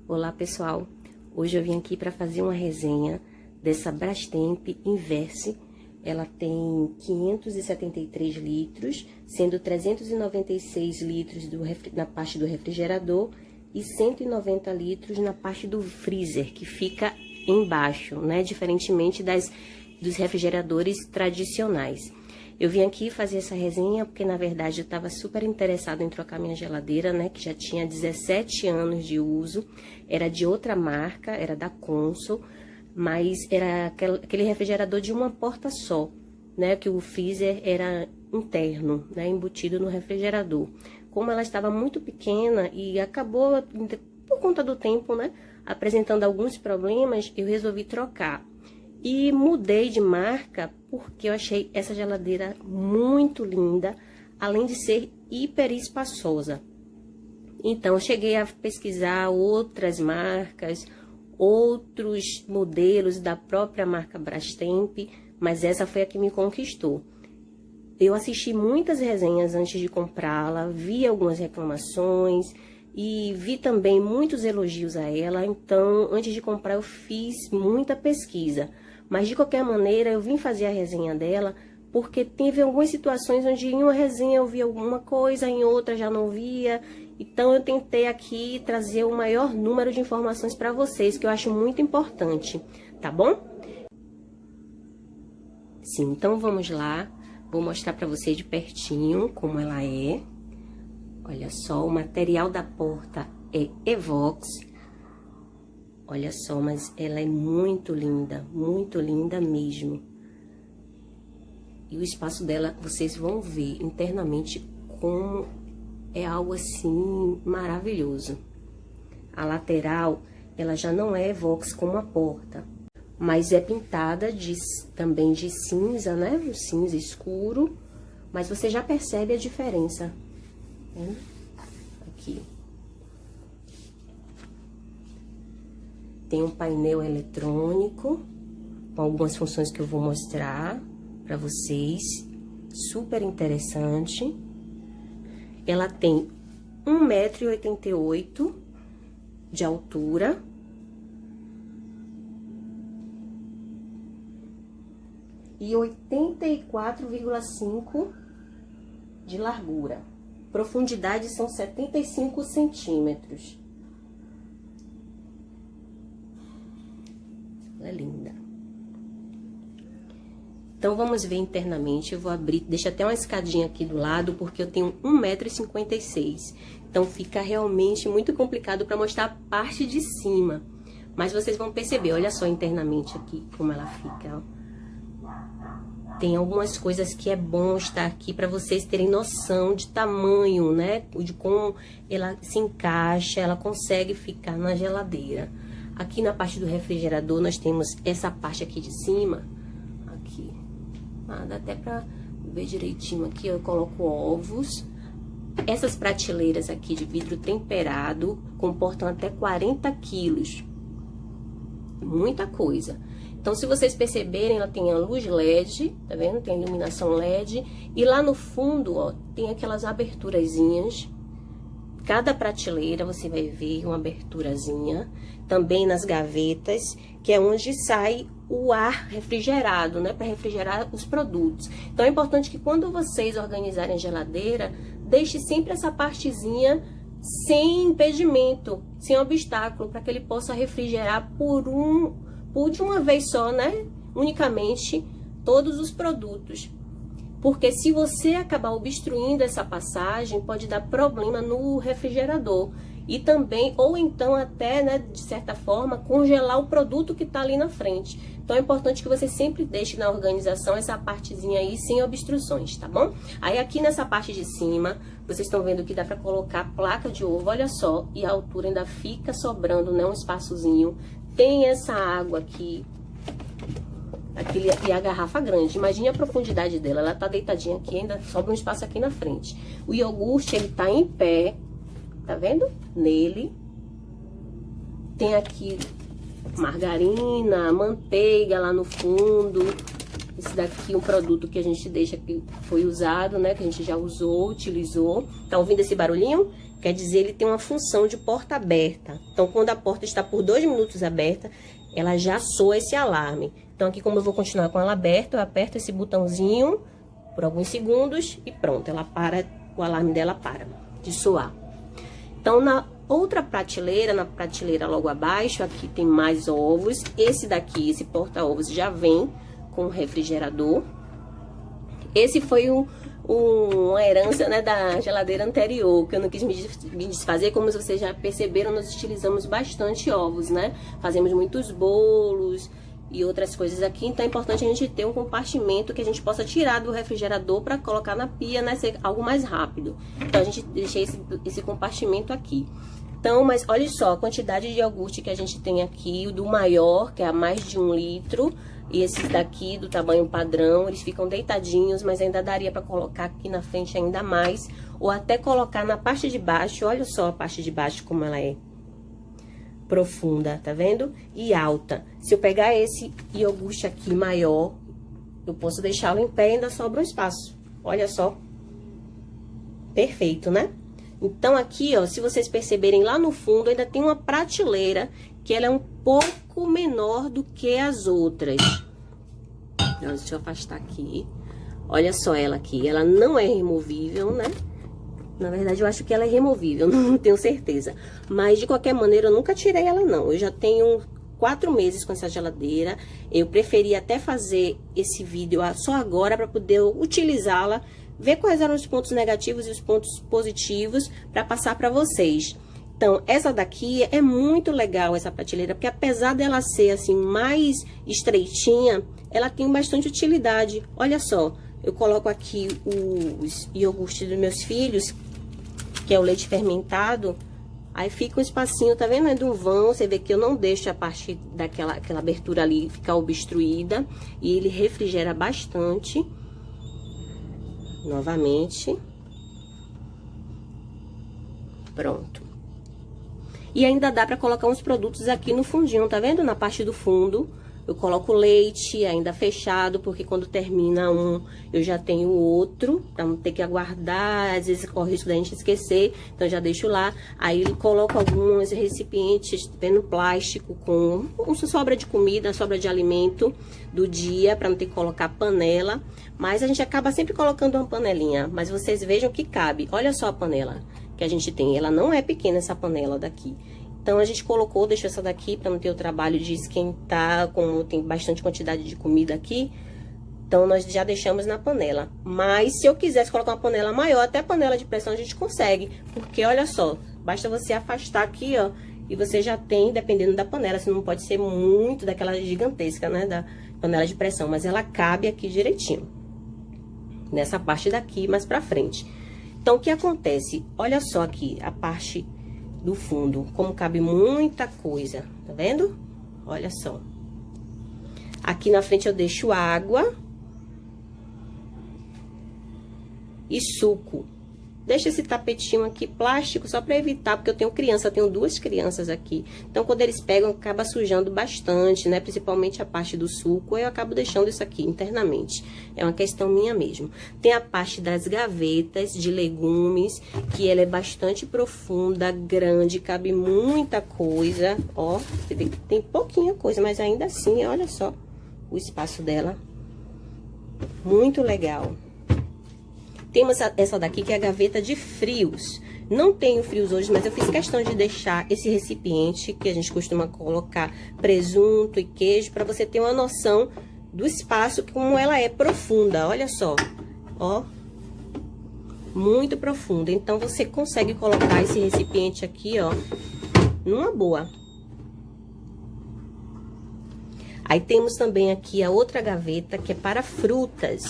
Olá pessoal, hoje eu vim aqui para fazer uma resenha dessa Brastemp Inverse. Ela tem 573 litros, sendo 396 litros na parte do refrigerador e 190 litros na parte do freezer, que fica embaixo, né? Diferentemente dos refrigeradores tradicionais. Eu vim aqui fazer essa resenha porque, na verdade, eu estava super interessado em trocar minha geladeira, né? Que já tinha 17 anos de uso. Era de outra marca, era da Consul, mas era aquele refrigerador de uma porta só, né? Que o freezer era interno, né? Embutido no refrigerador. Como ela estava muito pequena e acabou, por conta do tempo, né? Apresentando alguns problemas, eu resolvi trocar. E mudei de marca porque eu achei essa geladeira muito linda, além de ser hiper espaçosa. Então, eu cheguei a pesquisar outras marcas, outros modelos da própria marca Brastemp, mas essa foi a que me conquistou. Eu assisti muitas resenhas antes de comprá-la, vi algumas reclamações e vi também muitos elogios a ela. Então, antes de comprar, eu fiz muita pesquisa. Mas, de qualquer maneira, eu vim fazer a resenha dela porque teve algumas situações onde em uma resenha eu vi alguma coisa, em outra já não via. Então, eu tentei aqui trazer o maior número de informações para vocês, que eu acho muito importante, tá bom? Sim, então vamos lá. Vou mostrar para vocês de pertinho como ela é. Olha só, o material da porta é Evox. Olha só, mas ela é muito linda mesmo. E o espaço dela, vocês vão ver internamente como é algo assim maravilhoso. A lateral, ela já não é Evox como a porta, mas é pintada também de cinza, né? Um cinza escuro, mas você já percebe a diferença. Aqui. Tem um painel eletrônico, com algumas funções que eu vou mostrar para vocês. Super interessante. Ela tem 1,88 m de altura. E 84,5 de largura. Profundidade são 75 centímetros. Ela é linda. Então, vamos ver internamente. Eu vou abrir, deixa até uma escadinha aqui do lado, porque eu tenho 1,56 m. Então, fica realmente muito complicado para mostrar a parte de cima. Mas vocês vão perceber, olha só internamente aqui como ela fica, ó. Tem algumas coisas que é bom estar aqui para vocês terem noção de tamanho, né? De como ela se encaixa, ela consegue ficar na geladeira. Aqui na parte do refrigerador, nós temos essa parte aqui de cima. Aqui. Dá até pra ver direitinho aqui, eu coloco ovos. Essas prateleiras aqui de vidro temperado comportam até 40 quilos. Muita coisa. Então, se vocês perceberem, ela tem a luz LED, tá vendo? Tem a iluminação LED. E lá no fundo, ó, tem aquelas aberturazinhas. Cada prateleira você vai ver uma aberturazinha. Também nas gavetas, que é onde sai o ar refrigerado, né? Para refrigerar os produtos. Então, é importante que quando vocês organizarem a geladeira, deixe sempre essa partezinha sem impedimento, sem obstáculo, para que ele possa refrigerar de uma vez só, né? Unicamente todos os produtos. Porque se você acabar obstruindo essa passagem, pode dar problema no refrigerador. E também, ou então até, né, de certa forma, congelar o produto que tá ali na frente. Então, é importante que você sempre deixe na organização essa partezinha aí sem obstruções, tá bom? Aí, aqui nessa parte de cima, vocês estão vendo que dá pra colocar placa de ovo, olha só. E a altura ainda fica sobrando, né, um espaçozinho. Tem essa água aqui. E a garrafa grande, imagine a profundidade dela, ela tá deitadinha aqui, ainda sobra um espaço aqui na frente. O iogurte, ele tá em pé, tá vendo? Nele. Tem aqui margarina, manteiga lá no fundo. Esse daqui é um produto que a gente deixa que foi usado, né? Que a gente já usou, utilizou. Tá ouvindo esse barulhinho? quer dizer, ele tem uma função de porta aberta. Então, quando a porta está por 2 minutos aberta, ela já soa esse alarme. Então, aqui como eu vou continuar com ela aberta, eu aperto esse botãozinho por alguns segundos e pronto, ela para, o alarme dela para de soar. Então, na outra prateleira, na prateleira logo abaixo, aqui tem mais ovos. Esse daqui, esse porta-ovos, já vem com o refrigerador. Esse foi uma herança, né, da geladeira anterior, que eu não quis me desfazer. Como vocês já perceberam, nós utilizamos bastante ovos, né? Fazemos muitos bolos e outras coisas aqui, então é importante a gente ter um compartimento que a gente possa tirar do refrigerador para colocar na pia, né, ser algo mais rápido. Então a gente deixei esse compartimento aqui. Então, mas olha só a quantidade de iogurte que a gente tem aqui, o do maior, que é a mais de 1 litro, e esses daqui do tamanho padrão, eles ficam deitadinhos, mas ainda daria para colocar aqui na frente ainda mais, ou até colocar na parte de baixo. Olha só a parte de baixo como ela é profunda, tá vendo? E alta. Se eu pegar esse iogurte aqui maior, eu posso deixá-lo em pé e ainda sobra um espaço. Olha só. Perfeito, né? Então, aqui, ó, se vocês perceberem, lá no fundo ainda tem uma prateleira que ela é um pouco menor do que as outras. Deixa eu afastar aqui. Olha só ela aqui. Ela não é removível, né? Na verdade, eu acho que ela é removível, não tenho certeza. Mas, de qualquer maneira, eu nunca tirei ela, não. Eu já tenho 4 meses com essa geladeira. Eu preferi até fazer esse vídeo só agora para poder utilizá-la, ver quais eram os pontos negativos e os pontos positivos para passar para vocês. Então, essa daqui é muito legal, essa prateleira, porque apesar dela ser assim mais estreitinha, ela tem bastante utilidade. Olha só, eu coloco aqui os iogurtes dos meus filhos, que é o leite fermentado, aí fica um espacinho, tá vendo? É de um vão, você vê que eu não deixo a parte daquela abertura ali ficar obstruída, e ele refrigera bastante. Novamente. Pronto. E ainda dá pra colocar uns produtos aqui no fundinho, tá vendo? Na parte do fundo. Eu coloco leite ainda fechado, porque quando termina um, eu já tenho outro, pra não ter que aguardar, às vezes corre o risco da gente esquecer, então eu já deixo lá. Aí eu coloco alguns recipientes, vendo plástico, com sobra de comida, sobra de alimento do dia, pra não ter que colocar panela. Mas a gente acaba sempre colocando uma panelinha, mas vocês vejam que cabe. Olha só a panela que a gente tem, ela não é pequena essa panela daqui. Então, a gente deixou essa daqui para não ter o trabalho de esquentar, como tem bastante quantidade de comida aqui. Então, nós já deixamos na panela. Mas, se eu quisesse colocar uma panela maior, até panela de pressão a gente consegue. Porque, olha só, basta você afastar aqui, ó, e você já tem, dependendo da panela, se não pode ser muito daquela gigantesca, né, da panela de pressão. Mas ela cabe aqui direitinho. Nessa parte daqui, mais pra frente. Então, o que acontece? Olha só aqui, a parte do fundo, como cabe muita coisa, tá vendo? Olha só. Aqui na frente eu deixo água e suco. Deixa esse tapetinho aqui plástico só para evitar, porque eu tenho 2 crianças aqui. Então, quando eles pegam, acaba sujando bastante, né? Principalmente a parte do suco, eu acabo deixando isso aqui internamente. É uma questão minha mesmo. Tem a parte das gavetas de legumes, que ela é bastante profunda, grande, cabe muita coisa. Ó, você vê que tem pouquinha coisa, mas ainda assim, olha só o espaço dela. Muito legal. Temos essa daqui, que é a gaveta de frios. Não tenho frios hoje, mas eu fiz questão de deixar esse recipiente, que a gente costuma colocar presunto e queijo, para você ter uma noção do espaço, como ela é profunda. Olha só, ó, muito profunda. Então, você consegue colocar esse recipiente aqui, ó, numa boa. Aí, temos também aqui a outra gaveta, que é para frutas.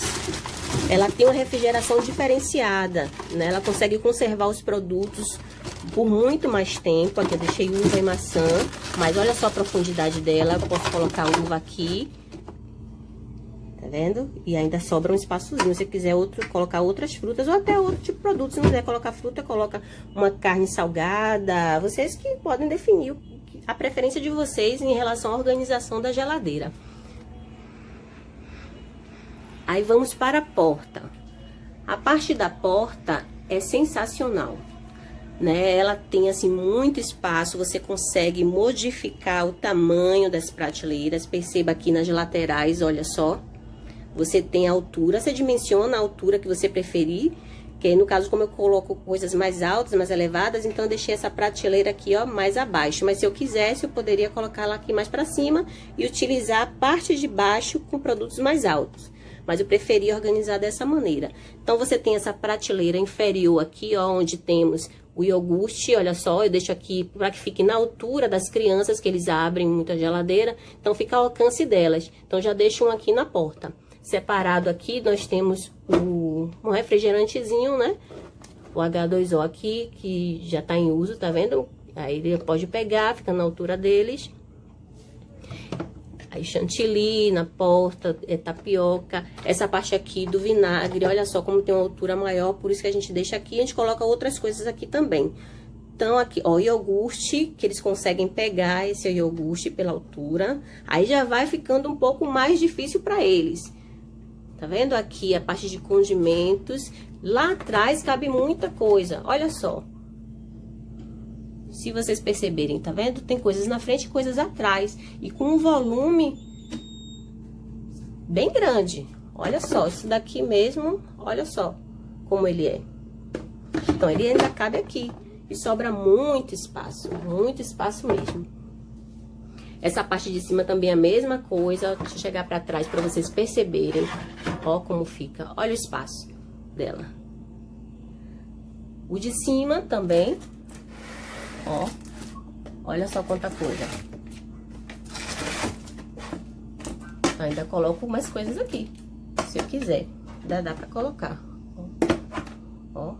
Ela tem uma refrigeração diferenciada, né? Ela consegue conservar os produtos por muito mais tempo. Aqui eu deixei uva e maçã, mas olha só a profundidade dela. Eu posso colocar uva aqui, tá vendo? E ainda sobra um espaçozinho. Se quiser colocar outras frutas ou até outro tipo de produto. Se não quiser colocar fruta, coloca uma carne salgada. Vocês que podem definir a preferência de vocês em relação à organização da geladeira. Aí vamos para a porta. A parte da porta é sensacional. né? Ela tem, assim, muito espaço, você consegue modificar o tamanho das prateleiras. Perceba aqui nas laterais, olha só. Você tem a altura, você dimensiona a altura que você preferir. Que aí, no caso, como eu coloco coisas mais altas, mais elevadas, então eu deixei essa prateleira aqui, ó, mais abaixo. Mas se eu quisesse, eu poderia colocar ela aqui mais pra cima e utilizar a parte de baixo com produtos mais altos. Mas eu preferi organizar dessa maneira. Então, você tem essa prateleira inferior aqui, ó, onde temos o iogurte, olha só, eu deixo aqui para que fique na altura das crianças, que eles abrem muita geladeira, então fica ao alcance delas. Então, já deixo um aqui na porta. Separado aqui, nós temos um refrigerantezinho, né? O H2O aqui, que já tá em uso, tá vendo? Aí ele pode pegar, fica na altura deles. Aí chantilly na porta, tapioca. Essa parte aqui do vinagre, olha só como tem uma altura maior, por isso que a gente deixa aqui. A gente coloca outras coisas aqui também. Então, aqui, ó, iogurte, que eles conseguem pegar esse iogurte pela altura. Aí já vai ficando um pouco mais difícil para eles. Tá vendo aqui a parte de condimentos? Lá atrás cabe muita coisa, olha só. Se vocês perceberem, tá vendo? Tem coisas na frente e coisas atrás. E com um volume bem grande. Olha só, isso daqui mesmo, olha só como ele é. Então, ele ainda cabe aqui. E sobra muito espaço mesmo. Essa parte de cima também é a mesma coisa. Deixa eu chegar pra trás pra vocês perceberem. Ó como fica. Olha o espaço dela. O de cima também. Ó. Olha só quanta coisa. Ainda coloco mais coisas aqui. Se eu quiser. Ainda dá pra colocar. Ó.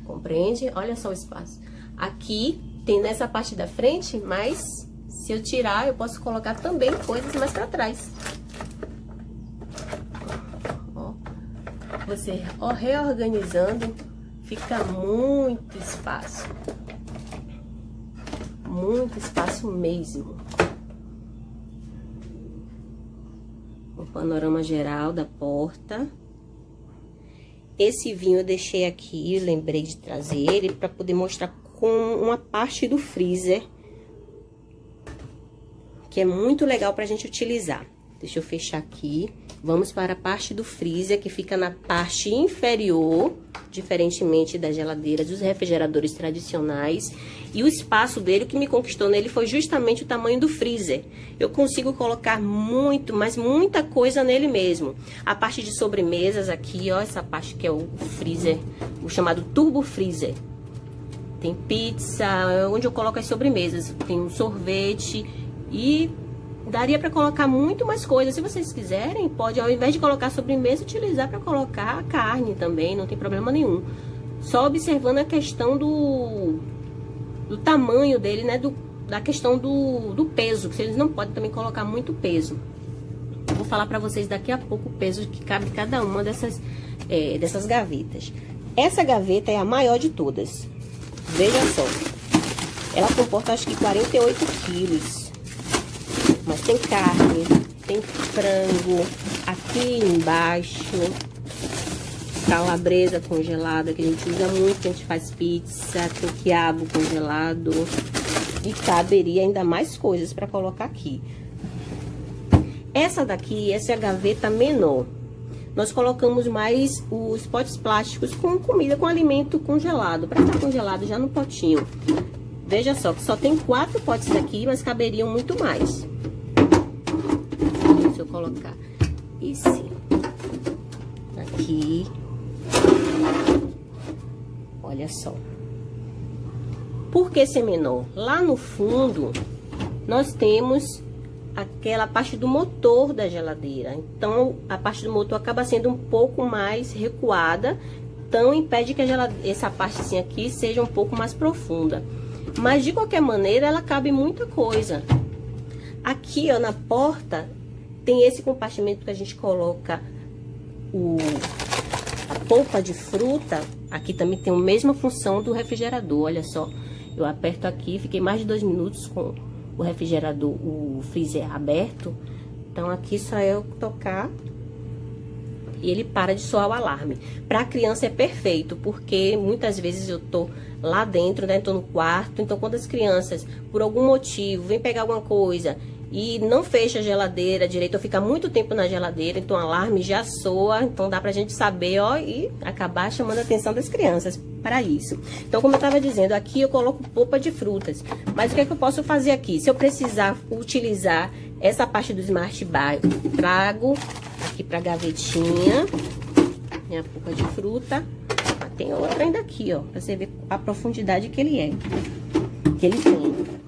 Compreende? Olha só o espaço. Aqui tem nessa parte da frente, mas se eu tirar, eu posso colocar também coisas mais pra trás. Ó, você, ó, reorganizando, fica muito espaço. Muito espaço mesmo. O panorama geral da porta. Esse vinho eu deixei aqui, eu lembrei de trazer ele para poder mostrar com uma parte do freezer, que é muito legal pra gente utilizar. Deixa eu fechar aqui. Vamos para a parte do freezer, que fica na parte inferior, diferentemente das geladeiras, dos refrigeradores tradicionais. E o espaço dele, o que me conquistou nele foi justamente o tamanho do freezer. Eu consigo colocar muito, mas muita coisa nele mesmo. A parte de sobremesas aqui, ó, essa parte que é o freezer, o chamado turbo freezer. Tem pizza, onde eu coloco as sobremesas. Tem um sorvete e daria para colocar muito mais coisas. Se vocês quiserem, pode, ao invés de colocar sobremesa, utilizar para colocar a carne também, não tem problema nenhum. Só observando a questão do tamanho dele, né? Da questão do peso, que eles não podem também colocar muito peso. Vou falar para vocês daqui a pouco o peso que cabe em cada uma dessas gavetas. Essa gaveta é a maior de todas. Veja só, ela comporta acho que 48 quilos, mas tem carne, tem frango, aqui embaixo, calabresa congelada, que a gente usa muito, que a gente faz pizza, tem quiabo congelado, e caberia ainda mais coisas para colocar aqui. Essa daqui, essa é a gaveta menor. Nós colocamos mais os potes plásticos com comida, com alimento congelado, para estar congelado já no potinho. Veja só, que só tem 4 potes aqui, mas caberiam muito mais. Deixa eu colocar esse aqui. Olha só. Por que ser menor? Lá no fundo, nós temos aquela parte do motor da geladeira. Então, a parte do motor acaba sendo um pouco mais recuada. Então, impede que essa parte assim aqui seja um pouco mais profunda. Mas, de qualquer maneira, ela cabe muita coisa. Aqui, ó, na porta, tem esse compartimento que a gente coloca a polpa de fruta. Aqui também tem a mesma função do refrigerador, olha só. Eu aperto aqui, fiquei mais de 2 minutos com o refrigerador, o freezer aberto. Então, aqui só eu tocar e ele para de soar o alarme. Para a criança é perfeito, porque muitas vezes eu tô lá dentro, né, tô no quarto, então quando as crianças, por algum motivo, vêm pegar alguma coisa e não fecha a geladeira direito, ou fica muito tempo na geladeira, então o alarme já soa, então dá pra gente saber, ó, e acabar chamando a atenção das crianças para isso. Então, como eu tava dizendo, aqui eu coloco polpa de frutas, mas o que é que eu posso fazer aqui? Se eu precisar utilizar essa parte do Smart Bar, eu trago aqui pra gavetinha, minha polpa de fruta, tem outra ainda aqui, ó, pra você ver a profundidade que ele é, que ele tem.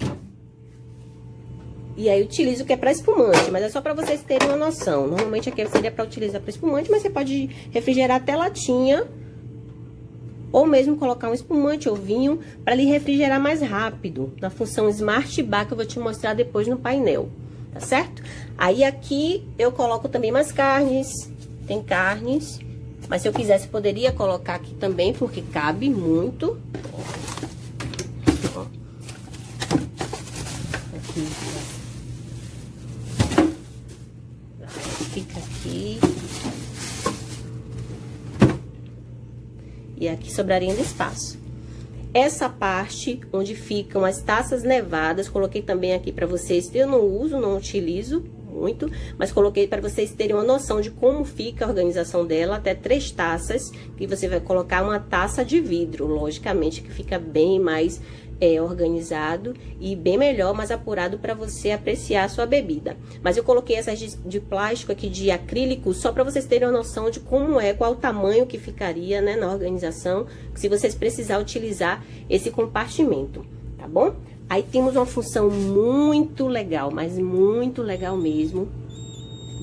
E aí, utilizo o que é para espumante, mas é só para vocês terem uma noção. Normalmente aqui seria para utilizar para espumante, mas você pode refrigerar até latinha. Ou mesmo colocar um espumante ou vinho para ele refrigerar mais rápido. Na função Smart Bar, que eu vou te mostrar depois no painel, tá certo? Aí aqui eu coloco também mais carnes. Tem carnes, mas se eu quisesse poderia colocar aqui também, porque cabe muito. Ó. Aqui. Fica aqui. E aqui sobraria ainda espaço. Essa parte onde ficam as taças nevadas, coloquei também aqui para vocês. Eu não uso, não utilizo muito, mas coloquei para vocês terem uma noção de como fica a organização dela. Até 3 taças, que você vai colocar uma taça de vidro, logicamente, que fica bem mais organizado e bem melhor, mais apurado para você apreciar a sua bebida. Mas eu coloquei essas de plástico aqui, de acrílico, só para vocês terem uma noção de como qual o tamanho que ficaria, né, na organização, se vocês precisar utilizar esse compartimento, tá bom? Aí temos uma função muito legal, mas muito legal mesmo,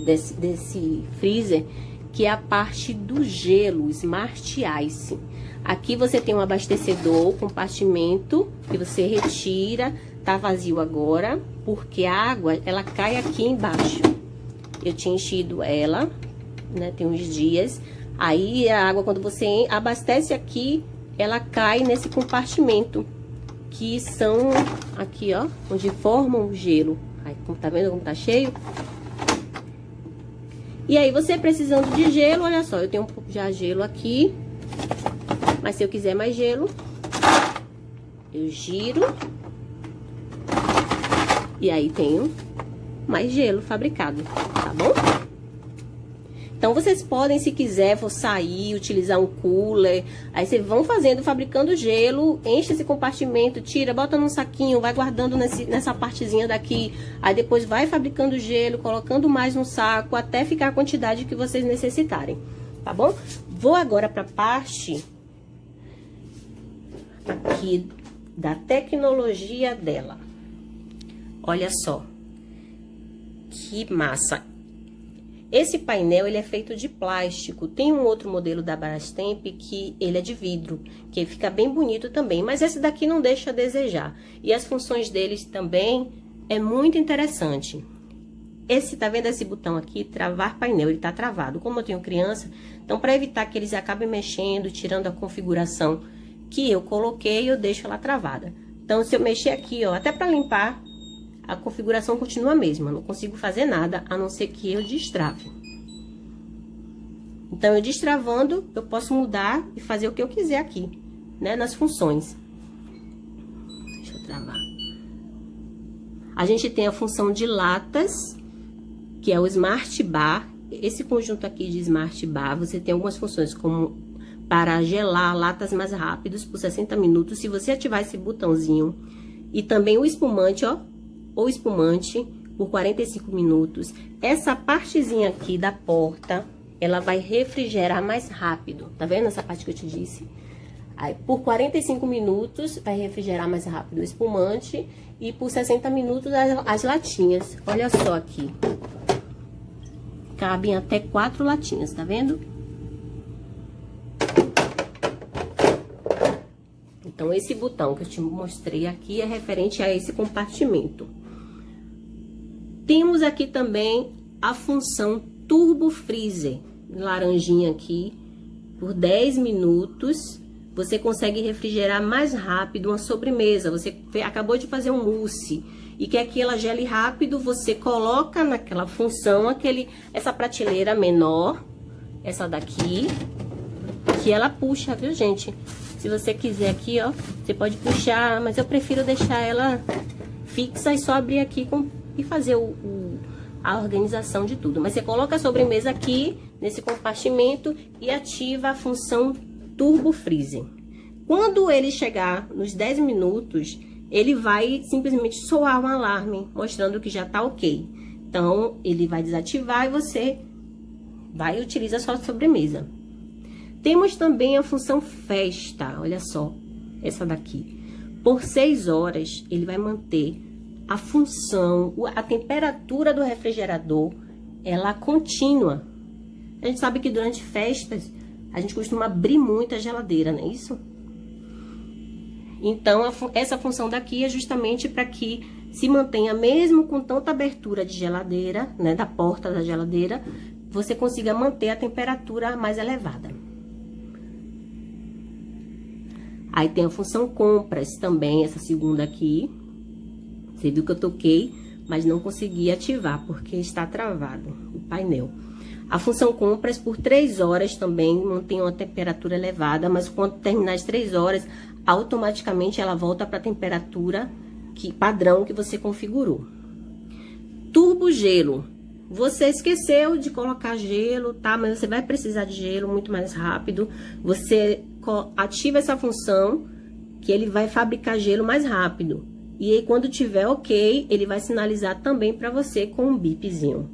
desse freezer, que é a parte do gelo, Smart Ice. Aqui você tem um abastecedor, compartimento, que você retira, tá vazio agora, porque a água, ela cai aqui embaixo. Eu tinha enchido ela, né, tem uns dias. Aí a água, quando você abastece aqui, ela cai nesse compartimento, que são aqui, ó, onde formam o gelo. Aí, tá vendo como tá cheio? E aí, você precisando de gelo, olha só, eu tenho um pouco já gelo aqui. Mas se eu quiser mais gelo, eu giro. E aí tenho mais gelo fabricado, tá bom? Então, vocês podem, se quiser, for sair, utilizar um cooler. Aí, vocês vão fazendo, fabricando gelo, enche esse compartimento, tira, bota num saquinho, vai guardando nessa partezinha daqui. Aí, depois vai fabricando gelo, colocando mais no saco, até ficar a quantidade que vocês necessitarem, tá bom? Vou agora para a parte aqui da tecnologia dela. Olha só, que massa! Esse painel, ele é feito de plástico. Tem um outro modelo da Brastemp que ele é de vidro, que fica bem bonito também. Mas esse daqui não deixa a desejar. E as funções deles também é muito interessante. Tá vendo esse botão aqui, travar painel, ele tá travado. Como eu tenho criança, então para evitar que eles acabem mexendo, tirando a configuração que eu coloquei, eu deixo ela travada. Então, se eu mexer aqui, ó, até para limpar, a configuração continua a mesma. Não consigo fazer nada, a não ser que eu destrave. Então, eu destravando, eu posso mudar e fazer o que eu quiser aqui, né, nas funções. Deixa eu travar. A gente tem a função de latas, que é o Smart Bar. Esse conjunto aqui de Smart Bar, você tem algumas funções, como para gelar latas mais rápidos por 60 minutos, se você ativar esse botãozinho. E também o espumante, ó, ou espumante por 45 minutos. Essa partezinha aqui da porta, ela vai refrigerar mais rápido. Tá vendo essa parte que eu te disse? Aí, por 45 minutos, vai refrigerar mais rápido o espumante. E por 60 minutos, as latinhas. Olha só aqui. Cabem até 4 latinhas, tá vendo? Então, esse botão que eu te mostrei aqui é referente a esse compartimento. Temos aqui também a função Turbo Freezer. Laranjinha aqui. Por 10 minutos, você consegue refrigerar mais rápido uma sobremesa. Você acabou de fazer um mousse e quer que ela gele rápido, você coloca naquela função essa prateleira menor essa daqui, que ela puxa, viu, gente? Se você quiser aqui, ó, você pode puxar, mas eu prefiro deixar ela fixa e só abrir aqui e fazer a organização de tudo. Mas você coloca a sobremesa aqui, nesse compartimento, e ativa a função Turbo Freezer. Quando ele chegar nos 10 minutos, ele vai simplesmente soar um alarme, mostrando que já tá ok. Então, ele vai desativar e você vai utilizar a sua sobremesa. Temos também a função Festa, olha só, essa daqui. Por 6 horas, ele vai manter a função, a temperatura do refrigerador, ela contínua. A gente sabe que durante festas, a gente costuma abrir muito a geladeira, não é isso? Então, essa função daqui é justamente para que se mantenha, mesmo com tanta abertura de geladeira, né, da porta da geladeira, você consiga manter a temperatura mais elevada. Aí tem a função Compras também, essa segunda aqui. Você viu que eu toquei, mas não consegui ativar, porque está travado o painel. A função Compras por 3 horas também mantém uma temperatura elevada, mas quando terminar as 3 horas, automaticamente ela volta para a temperatura padrão que você configurou. Turbo Gelo. Você esqueceu de colocar gelo, tá? Mas você vai precisar de gelo muito mais rápido. Você ativa essa função que ele vai fabricar gelo mais rápido. E aí, quando tiver ok, ele vai sinalizar também para você com um bipzinho.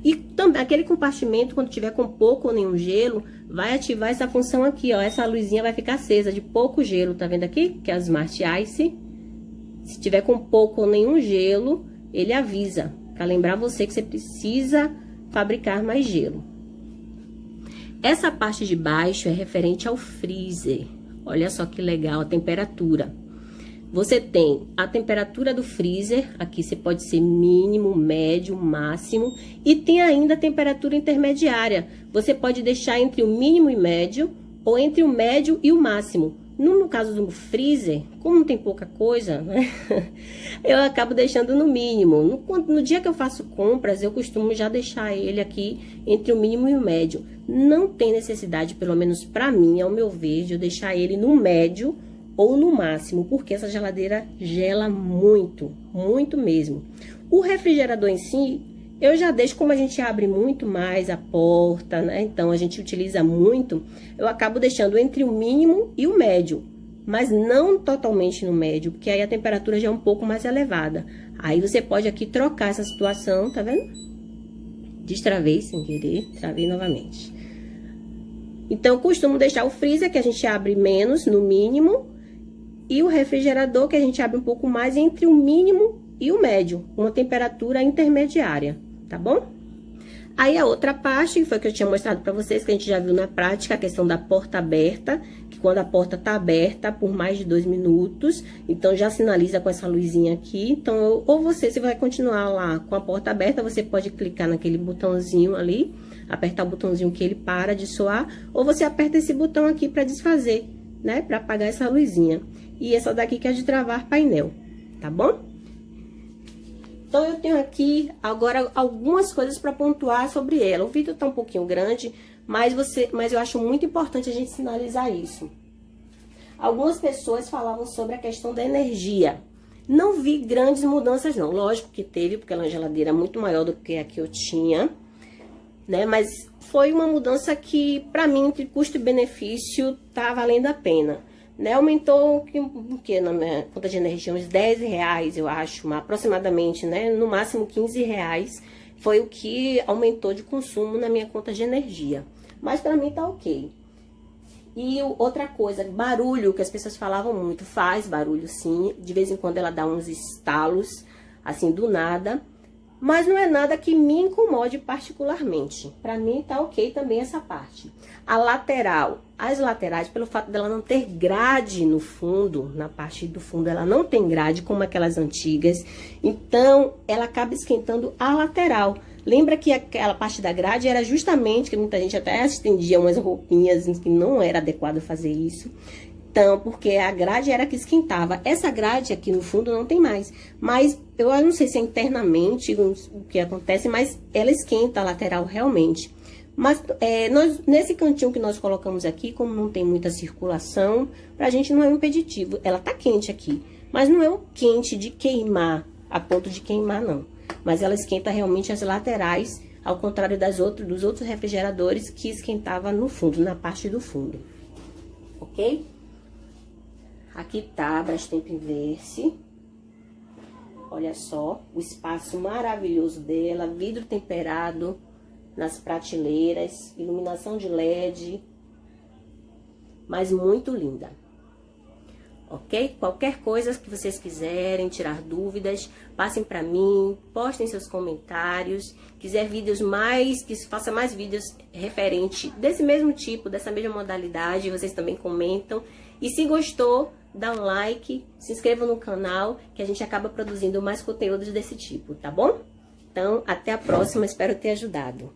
E também aquele compartimento, quando tiver com pouco ou nenhum gelo, vai ativar essa função aqui, ó. Essa luzinha vai ficar acesa de pouco gelo, tá vendo aqui? Que é a Smart Ice. Se tiver com pouco ou nenhum gelo, ele avisa, para lembrar você que você precisa fabricar mais gelo. Essa parte de baixo é referente ao freezer. Olha só que legal a temperatura. Você tem a temperatura do freezer, aqui você pode ser mínimo, médio, máximo, e tem ainda a temperatura intermediária. Você pode deixar entre o mínimo e médio, ou entre o médio e o máximo. No caso do freezer, como tem pouca coisa, né? Eu acabo deixando no mínimo. No dia que eu faço compras, eu costumo já deixar ele aqui entre o mínimo e o médio. Não tem necessidade, pelo menos para mim, ao meu ver, de eu deixar ele no médio ou no máximo, porque essa geladeira gela muito, muito mesmo. O refrigerador em si, eu já deixo, como a gente abre muito mais a porta, né? Então, a gente utiliza muito, eu acabo deixando entre o mínimo e o médio. Mas não totalmente no médio, porque aí a temperatura já é um pouco mais elevada. Aí, você pode aqui trocar essa situação, tá vendo? Destravei sem querer, travei novamente. Então, eu costumo deixar o freezer, que a gente abre menos, no mínimo. E o refrigerador, que a gente abre um pouco mais, entre o mínimo e o médio. Uma temperatura intermediária. Tá bom? Aí a outra parte, que foi que eu tinha mostrado pra vocês, que a gente já viu na prática, a questão da porta aberta, que quando a porta tá aberta por mais de 2 minutos, então já sinaliza com essa luzinha aqui. Então, ou você vai continuar lá com a porta aberta, você pode clicar naquele botãozinho ali, apertar o botãozinho que ele para de soar, ou você aperta esse botão aqui pra desfazer, né? Pra apagar essa luzinha. E essa daqui que é de travar painel, tá bom? Então, eu tenho aqui agora algumas coisas para pontuar sobre ela. O vídeo tá um pouquinho grande, mas eu acho muito importante a gente sinalizar isso. Algumas pessoas falavam sobre a questão da energia. Não vi grandes mudanças, não. Lógico que teve, porque ela é uma geladeira muito maior do que a que eu tinha, né? Mas foi uma mudança que, para mim, entre custo e benefício, tá valendo a pena. Né, aumentou o que na minha conta de energia? Uns 10 reais, eu acho, aproximadamente, né? No máximo 15 reais foi o que aumentou de consumo na minha conta de energia. Mas pra mim tá ok. E outra coisa, barulho, que as pessoas falavam muito, faz barulho sim. De vez em quando ela dá uns estalos, assim, do nada. Mas não é nada que me incomode particularmente. Pra mim tá ok também essa parte. A lateral, as laterais, pelo fato dela não ter grade no fundo, na parte do fundo ela não tem grade como aquelas antigas. Então, ela acaba esquentando a lateral. Lembra que aquela parte da grade era justamente, que muita gente até estendia umas roupinhas, que não era adequado fazer isso. Então, porque a grade era que esquentava. Essa grade aqui no fundo não tem mais. Mas eu não sei se é internamente o que acontece, mas ela esquenta a lateral realmente. Mas nesse cantinho que nós colocamos aqui, como não tem muita circulação, pra gente não é um impeditivo. Ela tá quente aqui, mas não é um quente de queimar, a ponto de queimar não. Mas ela esquenta realmente as laterais, ao contrário dos outros refrigeradores que esquentava no fundo, na parte do fundo. Ok? Aqui tá a Brastemp Inverse. Olha só, o espaço maravilhoso dela, vidro temperado nas prateleiras, iluminação de LED, mas muito linda. Ok? Qualquer coisa que vocês quiserem, tirar dúvidas, passem para mim, postem seus comentários. Quiser vídeos que faça mais vídeos referente desse mesmo tipo, dessa mesma modalidade, vocês também comentam. E se gostou, dá um like, se inscreva no canal, que a gente acaba produzindo mais conteúdos desse tipo, tá bom? Então, até a próxima, espero ter ajudado.